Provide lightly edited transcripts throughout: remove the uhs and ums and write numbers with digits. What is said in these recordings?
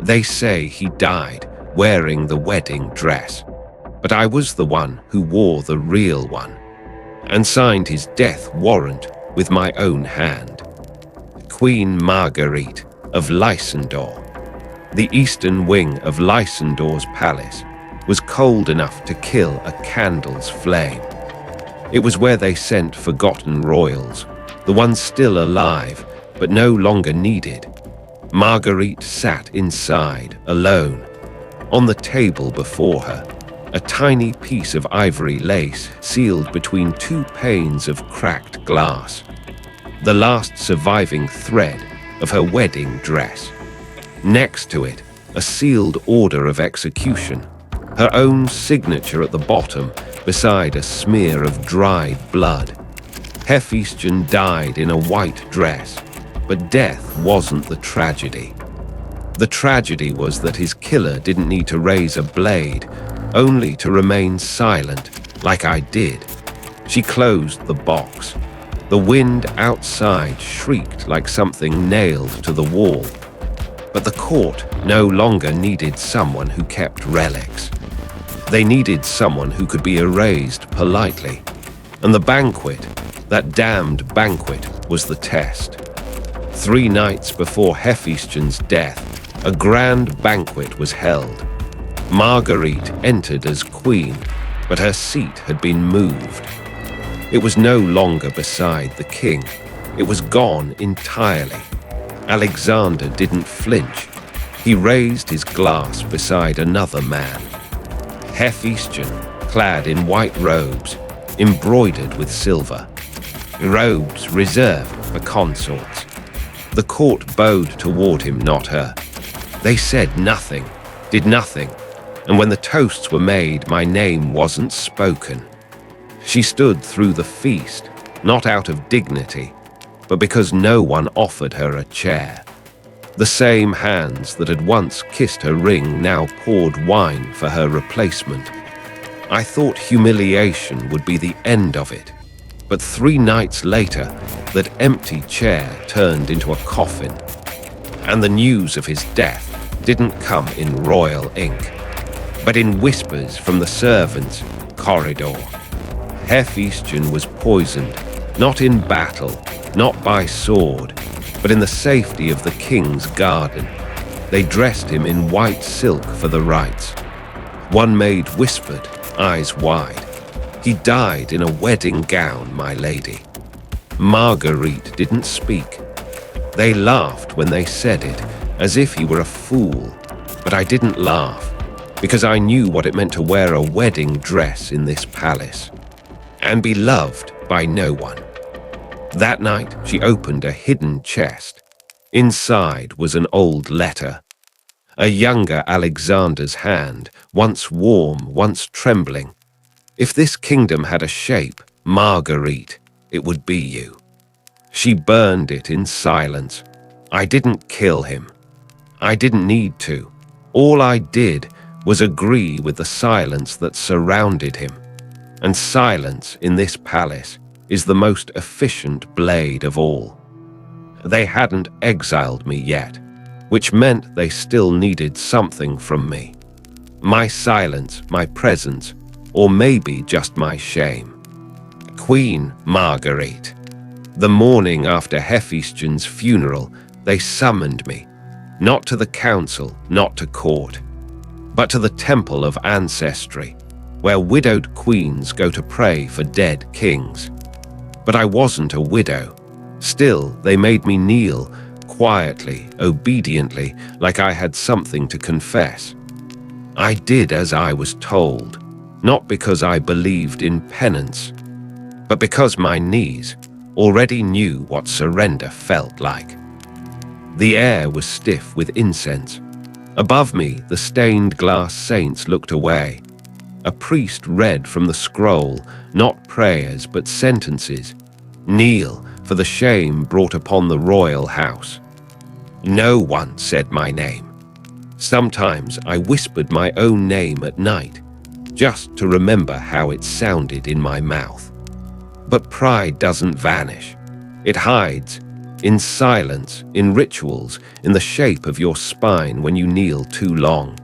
They say he died wearing the wedding dress, but I was the one who wore the real one and signed his death warrant with my own hand. Queen Marguerite of Lycendor. The eastern wing of Lycendor's palace was cold enough to kill a candle's flame. It was where they sent forgotten royals, the ones still alive but no longer needed. Marguerite sat inside, alone. On the table before her, a tiny piece of ivory lace sealed between two panes of cracked glass, the last surviving thread of her wedding dress. Next to it, a sealed order of execution, her own signature at the bottom beside a smear of dried blood. Hephaestion died in a white dress, but death wasn't the tragedy. The tragedy was that his killer didn't need to raise a blade, only to remain silent, like I did. She closed the box. The wind outside shrieked like something nailed to the wall. But the court no longer needed someone who kept relics. They needed someone who could be erased politely. And the banquet, that damned banquet, was the test. 3 nights before Hephaestion's death, a grand banquet was held. Marguerite entered as queen, but her seat had been moved. It was no longer beside the king. It was gone entirely. Alexander didn't flinch. He raised his glass beside another man. Hephaestion, clad in white robes, embroidered with silver. Robes reserved for consorts. The court bowed toward him, not her. They said nothing, did nothing, and when the toasts were made, my name wasn't spoken. She stood through the feast, not out of dignity, but because no one offered her a chair. The same hands that had once kissed her ring now poured wine for her replacement. I thought humiliation would be the end of it, but 3 nights later, that empty chair turned into a coffin. And the news of his death didn't come in royal ink, but in whispers from the servants' corridor. Hephaestion was poisoned, not in battle, not by sword, but in the safety of the king's garden. They dressed him in white silk for the rites. One maid whispered, eyes wide, "He died in a wedding gown, my lady." Marguerite didn't speak. They laughed when they said it, as if he were a fool, but I didn't laugh, because I knew what it meant to wear a wedding dress in this palace, and be loved by no one. That night, she opened a hidden chest. Inside was an old letter. A younger Alexander's hand, once warm, once trembling. If this kingdom had a shape, Marguerite, it would be you. She burned it in silence. I didn't kill him. I didn't need to. All I did was agree with the silence that surrounded him. And silence in this palace is the most efficient blade of all. They hadn't exiled me yet, which meant they still needed something from me. My silence, my presence, or maybe just my shame. Queen Marguerite. The morning after Hephaestion's funeral, they summoned me, not to the council, not to court, but to the temple of ancestry, where widowed queens go to pray for dead kings. But I wasn't a widow. Still, they made me kneel, quietly, obediently, like I had something to confess. I did as I was told, not because I believed in penance, but because my knees already knew what surrender felt like. The air was stiff with incense. Above me, the stained glass saints looked away. A priest read from the scroll, not prayers but sentences. Kneel for the shame brought upon the royal house. No one said my name. Sometimes I whispered my own name at night, just to remember how it sounded in my mouth. But pride doesn't vanish. It hides, in silence, in rituals, in the shape of your spine when you kneel too long.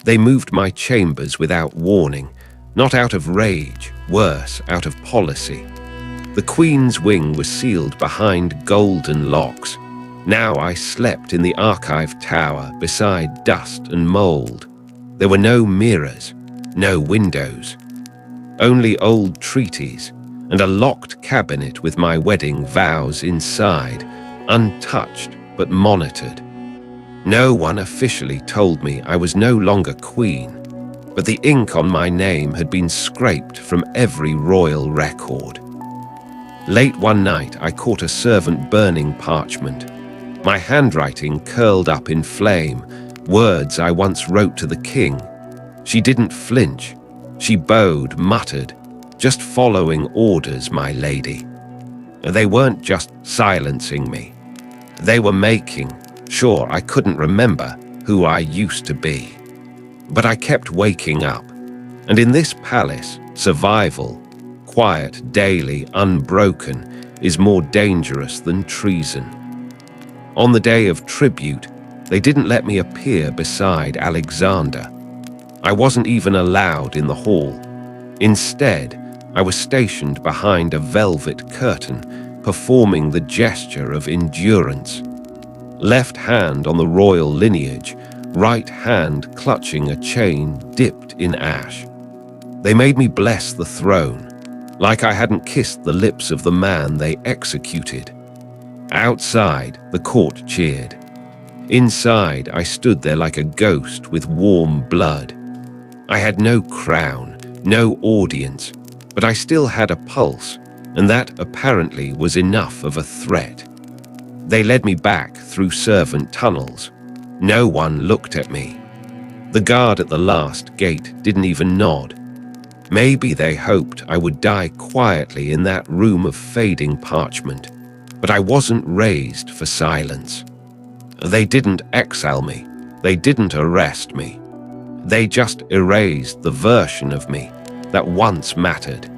They moved my chambers without warning, not out of rage, worse, out of policy. The Queen's wing was sealed behind golden locks. Now I slept in the archive tower beside dust and mold. There were no mirrors, no windows, only old treaties and a locked cabinet with my wedding vows inside, untouched but monitored. No one officially told me I was no longer queen, but the ink on my name had been scraped from every royal record. Late one night, I caught a servant burning parchment. My handwriting curled up in flame, words I once wrote to the king. She didn't flinch. She bowed, muttered, "Just following orders, my lady." They weren't just silencing me. They were making sure I couldn't remember who I used to be. But I kept waking up, and in this palace, survival, quiet, daily, unbroken, is more dangerous than treason. On the day of tribute, they didn't let me appear beside Alexander. I wasn't even allowed in the hall. Instead, I was stationed behind a velvet curtain, performing the gesture of endurance. Left hand on the royal lineage, right hand clutching a chain dipped in ash. They made me bless the throne, like I hadn't kissed the lips of the man they executed. Outside, the court cheered. Inside, I stood there like a ghost with warm blood. I had no crown, no audience, but I still had a pulse, and that apparently was enough of a threat. They led me back through servant tunnels. No one looked at me. The guard at the last gate didn't even nod. Maybe they hoped I would die quietly in that room of fading parchment, but I wasn't raised for silence. They didn't exile me. They didn't arrest me. They just erased the version of me that once mattered,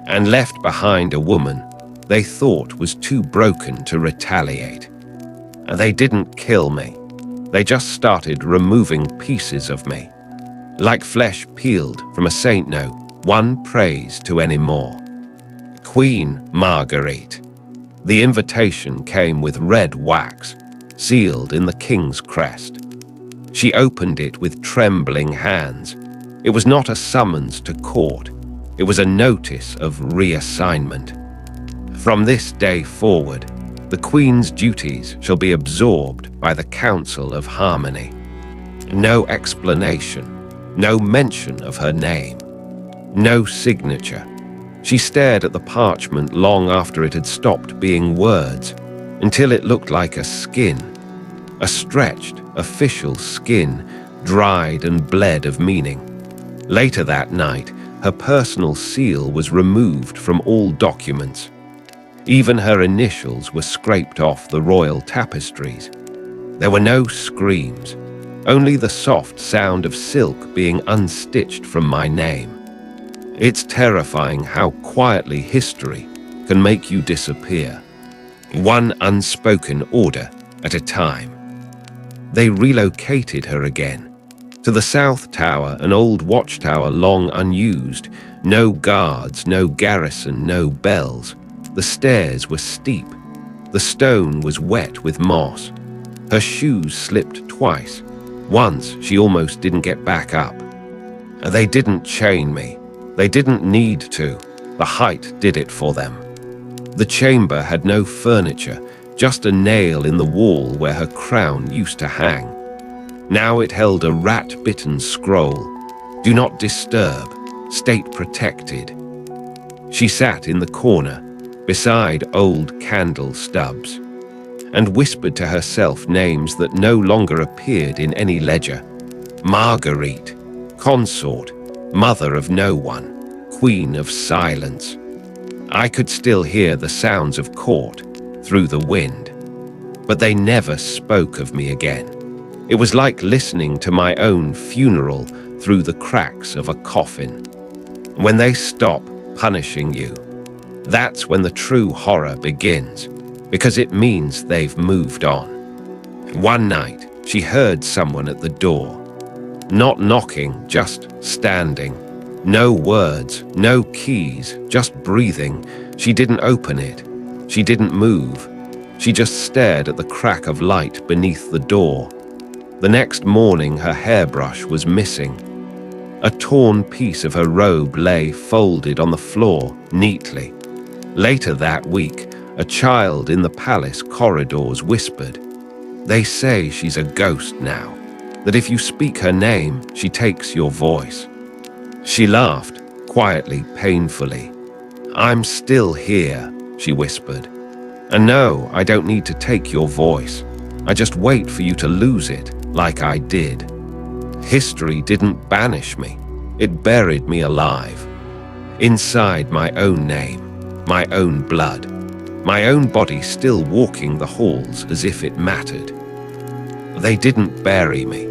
and left behind a woman they thought was too broken to retaliate. They didn't kill me. They just started removing pieces of me, like flesh peeled from a saint no one prays to anymore. Queen Marguerite. The invitation came with red wax, sealed in the king's crest. She opened it with trembling hands. It was not a summons to court. It was a notice of reassignment. From this day forward, the Queen's duties shall be absorbed by the Council of Harmony. No explanation, no mention of her name, no signature. She stared at the parchment long after it had stopped being words, until it looked like a skin, a stretched, official skin, dried and bled of meaning. Later that night, her personal seal was removed from all documents. Even her initials were scraped off the royal tapestries. There were no screams, only the soft sound of silk being unstitched from my name. It's terrifying how quietly history can make you disappear, one unspoken order at a time. They relocated her again, to the South Tower, an old watchtower long unused, no guards, no garrison, no bells. The stairs were steep. The stone was wet with moss. Her shoes slipped twice. Once, she almost didn't get back up. They didn't chain me. They didn't need to. The height did it for them. The chamber had no furniture, just a nail in the wall where her crown used to hang. Now it held a rat-bitten scroll. Do not disturb. State protected. She sat in the corner, beside old candle stubs, and whispered to herself names that no longer appeared in any ledger. Marguerite, consort, mother of no one, queen of silence. I could still hear the sounds of court through the wind, but they never spoke of me again. It was like listening to my own funeral through the cracks of a coffin. When they stop punishing you, that's when the true horror begins. because it means they've moved on. One night, she heard someone at the door. Not knocking, just standing. No words, no keys, just breathing. She didn't open it. She didn't move. She just stared at the crack of light beneath the door. The next morning, her hairbrush was missing. A torn piece of her robe lay folded on the floor, neatly. Later that week, a child in the palace corridors whispered, "They say she's a ghost now, that if you speak her name, she takes your voice." She laughed, quietly, painfully. "I'm still here," she whispered. "And no, I don't need to take your voice. I just wait for you to lose it, like I did." History didn't banish me. It buried me alive. Inside my own name, my own blood, my own body still walking the halls as if it mattered. They didn't bury me.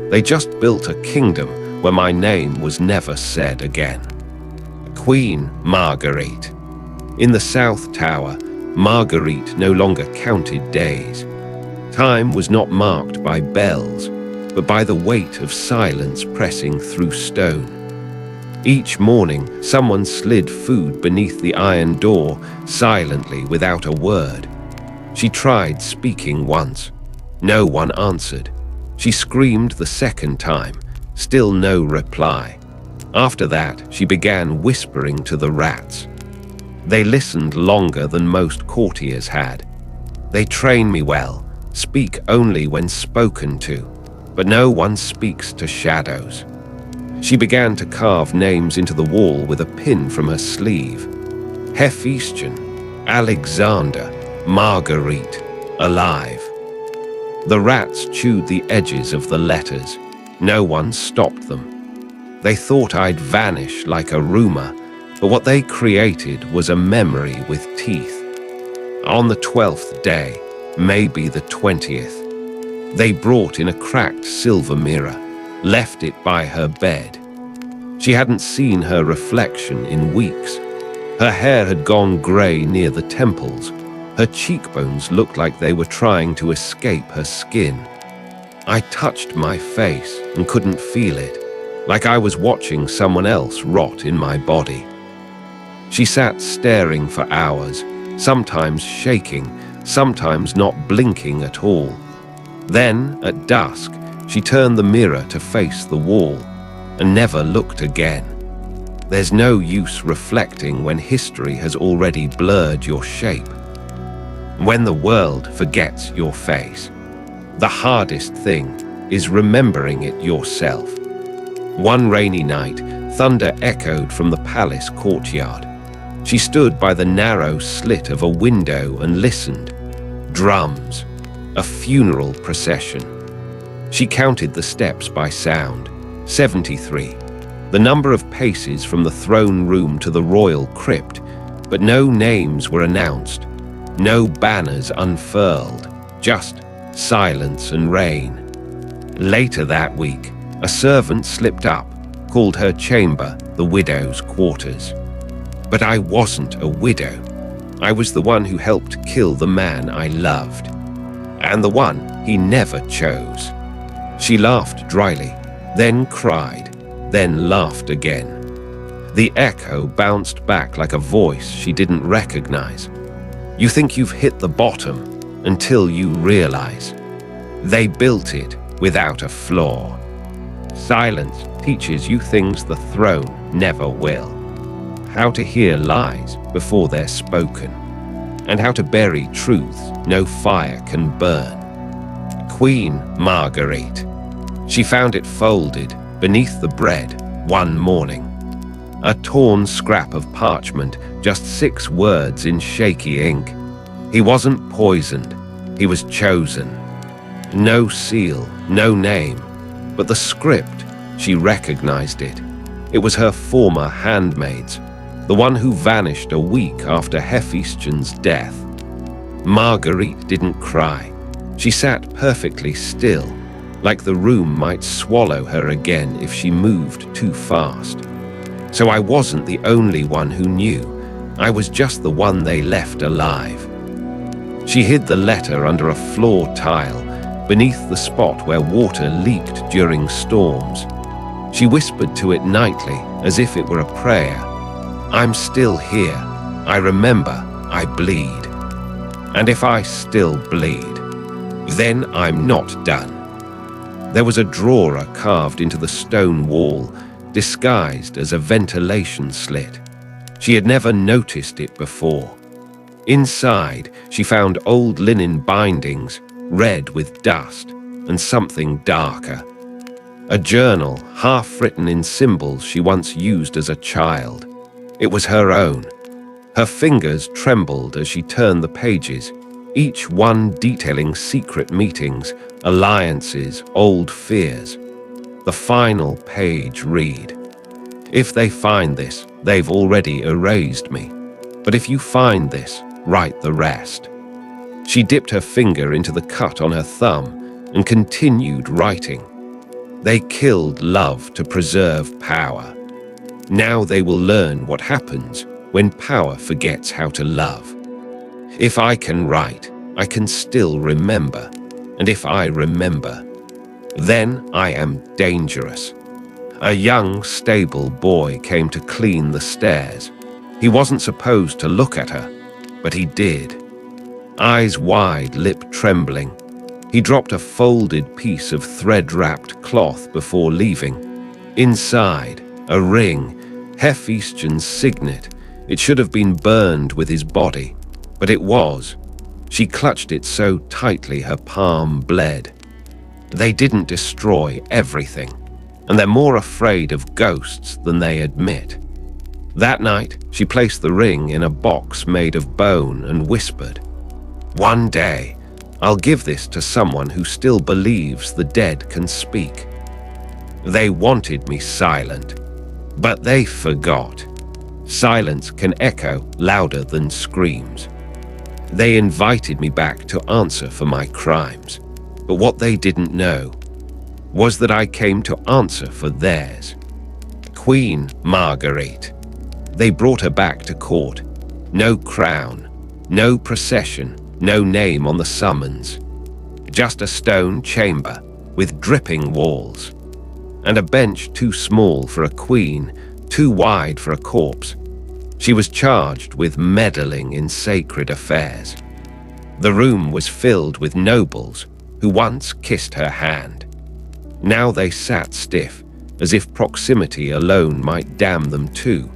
They just built a kingdom where my name was never said again. Queen Marguerite. In the South Tower, Marguerite no longer counted days. Time was not marked by bells, but by the weight of silence pressing through stone. Each morning, someone slid food beneath the iron door, silently, without a word. She tried speaking once. No one answered. She screamed the second time. Still no reply. After that, she began whispering to the rats. They listened longer than most courtiers had. They train me well, speak only when spoken to, but no one speaks to shadows. She began to carve names into the wall with a pin from her sleeve. Hephaestion, Alexander, Marguerite, alive. The rats chewed the edges of the letters. No one stopped them. They thought I'd vanish like a rumor, but what they created was a memory with teeth. On the 12th day, maybe the 20th, they brought in a cracked silver mirror, left it by her bed. She hadn't seen her reflection in weeks. Her hair had gone grey near the temples. Her cheekbones looked like they were trying to escape her skin. I touched my face and couldn't feel it, like I was watching someone else rot in my body. She sat staring for hours, sometimes shaking, sometimes not blinking at all. Then, at dusk, she turned the mirror to face the wall and never looked again. There's no use reflecting when history has already blurred your shape. When the world forgets your face, the hardest thing is remembering it yourself. One rainy night, thunder echoed from the palace courtyard. She stood by the narrow slit of a window and listened. Drums. A funeral procession. She counted the steps by sound. 73. The number of paces from the throne room to the royal crypt, but no names were announced. No banners unfurled. Just silence and rain. Later that week, a servant slipped up, called her chamber the widow's quarters. But I wasn't a widow. I was the one who helped kill the man I loved, and the one he never chose. She laughed dryly, then cried, then laughed again. The echo bounced back like a voice she didn't recognize. You think you've hit the bottom until you realize. They built it without a flaw. Silence teaches you things the throne never will. How to hear lies before they're spoken, and how to bury truths no fire can burn. Queen Marguerite. She found it folded beneath the bread one morning. A torn scrap of parchment, just 6 words in shaky ink. He wasn't poisoned, he was chosen. No seal, no name, but the script, she recognized it. It was her former handmaid's, the one who vanished a week after Hephaestion's death. Marguerite didn't cry. She sat perfectly still, like the room might swallow her again if she moved too fast. So I wasn't the only one who knew. I was just the one they left alive. She hid the letter under a floor tile, beneath the spot where water leaked during storms. She whispered to it nightly, as if it were a prayer. I'm still here. I remember. I bleed. And if I still bleed, then I'm not done. There was a drawer carved into the stone wall, disguised as a ventilation slit. She had never noticed it before. Inside, she found old linen bindings, red with dust, and something darker. A journal, half written in symbols she once used as a child. It was her own. Her fingers trembled as she turned the pages, each one detailing secret meetings, alliances, old fears. The final page read, "If they find this, they've already erased me. But if you find this, write the rest." She dipped her finger into the cut on her thumb and continued writing. They killed love to preserve power. Now they will learn what happens when power forgets how to love. If I can write, I can still remember. And if I remember, then I am dangerous. A young, stable boy came to clean the stairs. He wasn't supposed to look at her, but he did. Eyes wide, lip trembling. He dropped a folded piece of thread-wrapped cloth before leaving. Inside, a ring, Hephaestion's signet. It should have been burned with his body, but it was. She clutched it so tightly her palm bled. They didn't destroy everything, and they're more afraid of ghosts than they admit. That night, she placed the ring in a box made of bone and whispered, "One day, I'll give this to someone who still believes the dead can speak." They wanted me silent, but they forgot. Silence can echo louder than screams. They invited me back to answer for my crimes, but what they didn't know was that I came to answer for theirs. Queen Marguerite. They brought her back to court. No crown, no procession, no name on the summons. Just a stone chamber with dripping walls. And a bench too small for a queen, too wide for a corpse. She was charged with meddling in sacred affairs. The room was filled with nobles who once kissed her hand. Now they sat stiff, as if proximity alone might damn them too.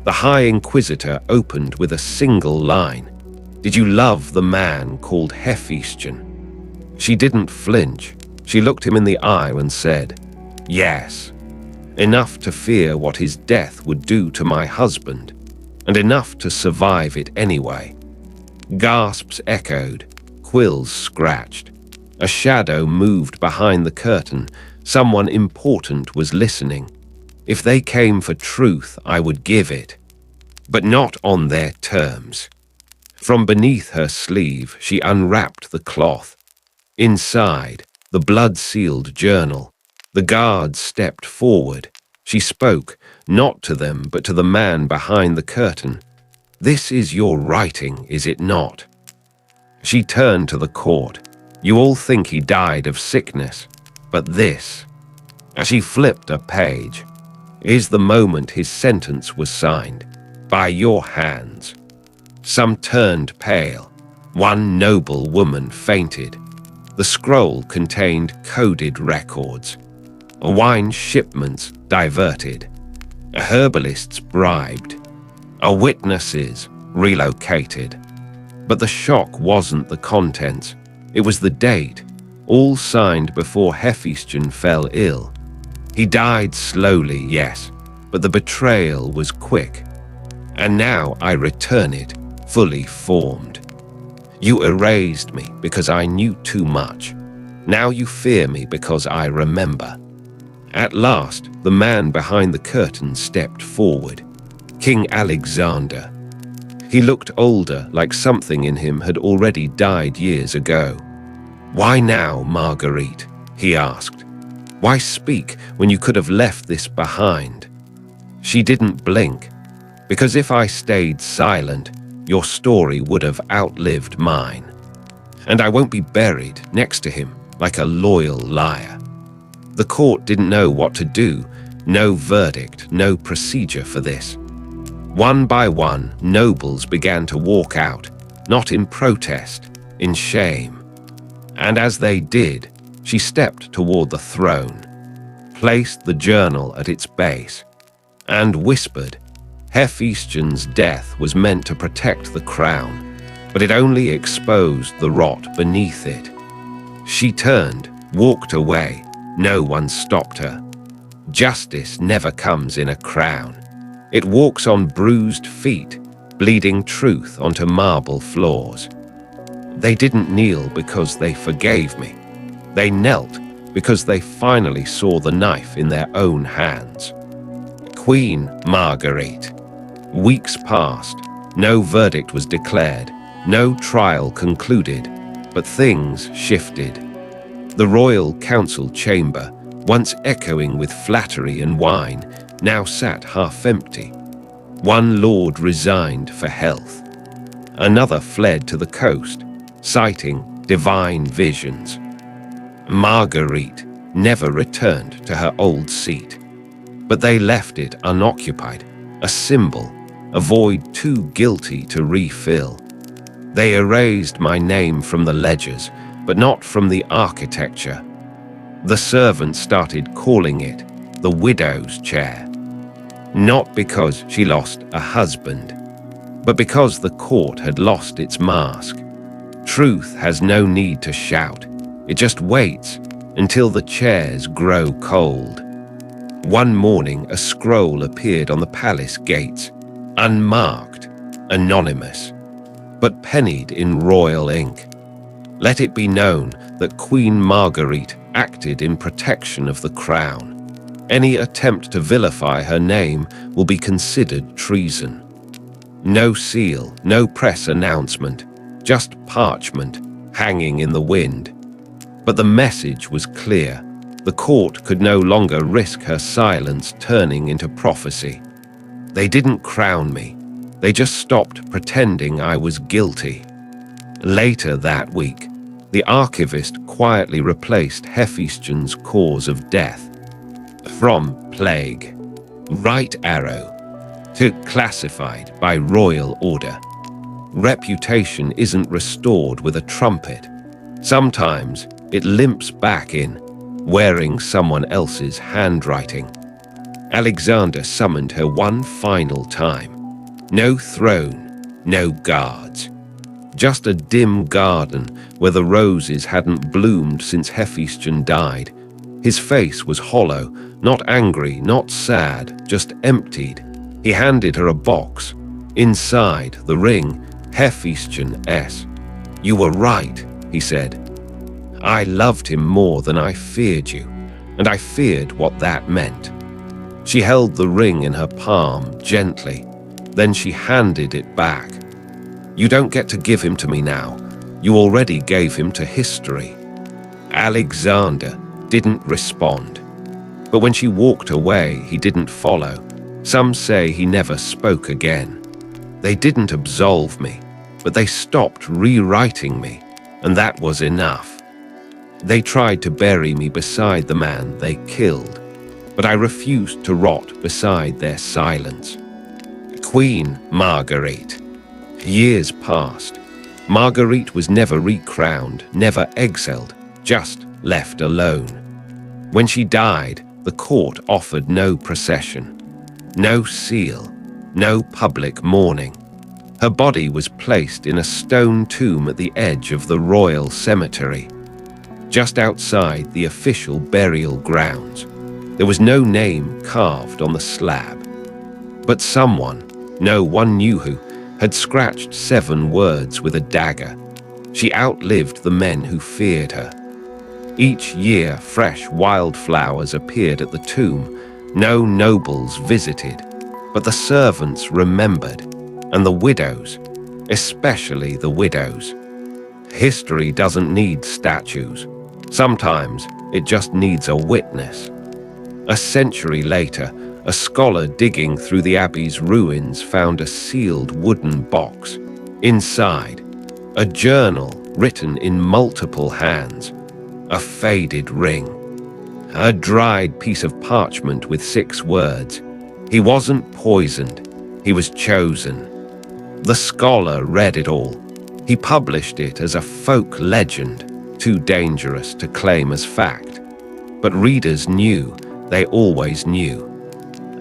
The High Inquisitor opened with a single line. "Did you love the man called Hephaestion?" She didn't flinch. She looked him in the eye and said, "Yes. Enough to fear what his death would do to my husband, and enough to survive it anyway." Gasps echoed, quills scratched. A shadow moved behind the curtain. Someone important was listening. If they came for truth, I would give it, but not on their terms. From beneath her sleeve, she unwrapped the cloth. Inside, the blood-sealed journal. The guards stepped forward. She spoke, not to them, but to the man behind the curtain. "This is your writing, is it not?" She turned to the court. "You all think he died of sickness, but this," as she flipped a page, "is the moment his sentence was signed, by your hands." Some turned pale. One noble woman fainted. The scroll contained coded records. Wine shipments diverted. Herbalists bribed. Witnesses relocated. But the shock wasn't the contents. It was the date, all signed before Hephaestion fell ill. He died slowly, yes, but the betrayal was quick. And now I return it, fully formed. You erased me because I knew too much. Now you fear me because I remember. At last, the man behind the curtain stepped forward. King Alexander. He looked older, like something in him had already died years ago. "Why now, Marguerite?" he asked. "Why speak when you could have left this behind?" She didn't blink, because if I stayed silent, your story would have outlived mine. And I won't be buried next to him like a loyal liar. The court didn't know what to do. No verdict, no procedure for this. One by one, nobles began to walk out, not in protest, in shame. And as they did, she stepped toward the throne, placed the journal at its base, and whispered, Hephaestion's death was meant to protect the crown, but it only exposed the rot beneath it. She turned, walked away. No one stopped her. Justice never comes in a crown. It walks on bruised feet, bleeding truth onto marble floors. They didn't kneel because they forgave me. They knelt because they finally saw the knife in their own hands. Queen Marguerite. Weeks passed. No verdict was declared. No trial concluded. But things shifted. The royal council chamber, once echoing with flattery and wine, now sat half empty. One lord resigned for health. Another fled to the coast, citing divine visions. Marguerite never returned to her old seat, but they left it unoccupied, a symbol, a void too guilty to refill. They erased my name from the ledgers, but not from the architecture. The servants started calling it the widow's chair. Not because she lost a husband, but because the court had lost its mask. Truth has no need to shout. It just waits until the chairs grow cold. One morning, a scroll appeared on the palace gates, unmarked, anonymous, but pennied in royal ink. Let it be known that Queen Marguerite acted in protection of the crown. Any attempt to vilify her name will be considered treason. No seal, no press announcement, just parchment hanging in the wind. But the message was clear. The court could no longer risk her silence turning into prophecy. They didn't crown me. They just stopped pretending I was guilty. Later that week, the archivist quietly replaced Hephaestion's cause of death from plague, right arrow, to classified by royal order. Reputation isn't restored with a trumpet. Sometimes it limps back in, wearing someone else's handwriting. Alexander summoned her one final time. No throne, no guards. Just a dim garden where the roses hadn't bloomed since Hephaestion died. His face was hollow, not angry, not sad, just emptied. He handed her a box. Inside, the ring, Hephaestion S. You were right, he said. I loved him more than I feared you, and I feared what that meant. She held the ring in her palm gently. Then she handed it back. You don't get to give him to me now. You already gave him to history. Alexander didn't respond. But when she walked away, he didn't follow. Some say he never spoke again. They didn't absolve me, but they stopped rewriting me, and that was enough. They tried to bury me beside the man they killed, but I refused to rot beside their silence. Queen Marguerite. Years passed. Marguerite was never recrowned, never exiled, just left alone. When she died, the court offered no procession, no seal, no public mourning. Her body was placed in a stone tomb at the edge of the royal cemetery, just outside the official burial grounds. There was no name carved on the slab, but someone, no one knew who, had scratched 7 words with a dagger. She outlived the men who feared her. Each year, fresh wildflowers appeared at the tomb. No nobles visited, but the servants remembered, and the widows, especially the widows. History doesn't need statues. Sometimes it just needs a witness. A century later, a scholar digging through the abbey's ruins found a sealed wooden box. Inside, a journal written in multiple hands, a faded ring, a dried piece of parchment with 6 words. He wasn't poisoned, he was chosen. The scholar read it all. He published it as a folk legend, too dangerous to claim as fact. But readers knew, they always knew.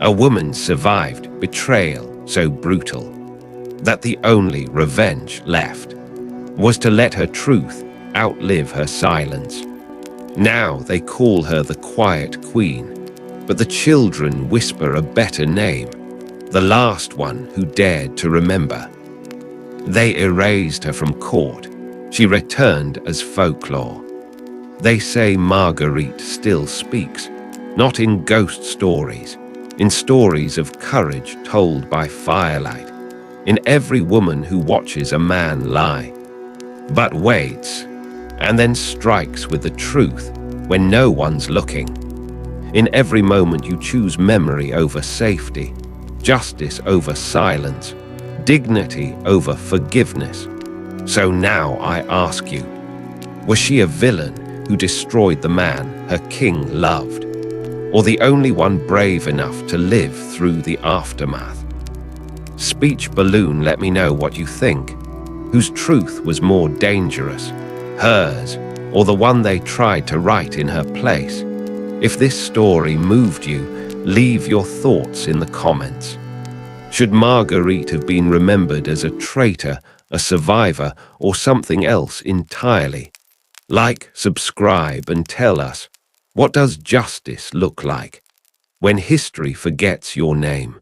A woman survived betrayal so brutal that the only revenge left was to let her truth outlive her silence. Now they call her the Quiet Queen, but the children whisper a better name, the last one who dared to remember. They erased her from court. She returned as folklore. They say Marguerite still speaks, not in ghost stories, in stories of courage told by firelight, in every woman who watches a man lie, but waits, and then strikes with the truth when no one's looking. In every moment you choose memory over safety, justice over silence, dignity over forgiveness. So now I ask you, was she a villain who destroyed the man her king loved, or the only one brave enough to live through the aftermath? Speech balloon, let me know what you think. Whose truth was more dangerous, hers, or the one they tried to write in her place? If this story moved you, leave your thoughts in the comments. Should Marguerite have been remembered as a traitor, a survivor, or something else entirely? Like, subscribe, and tell us, what does justice look like when history forgets your name?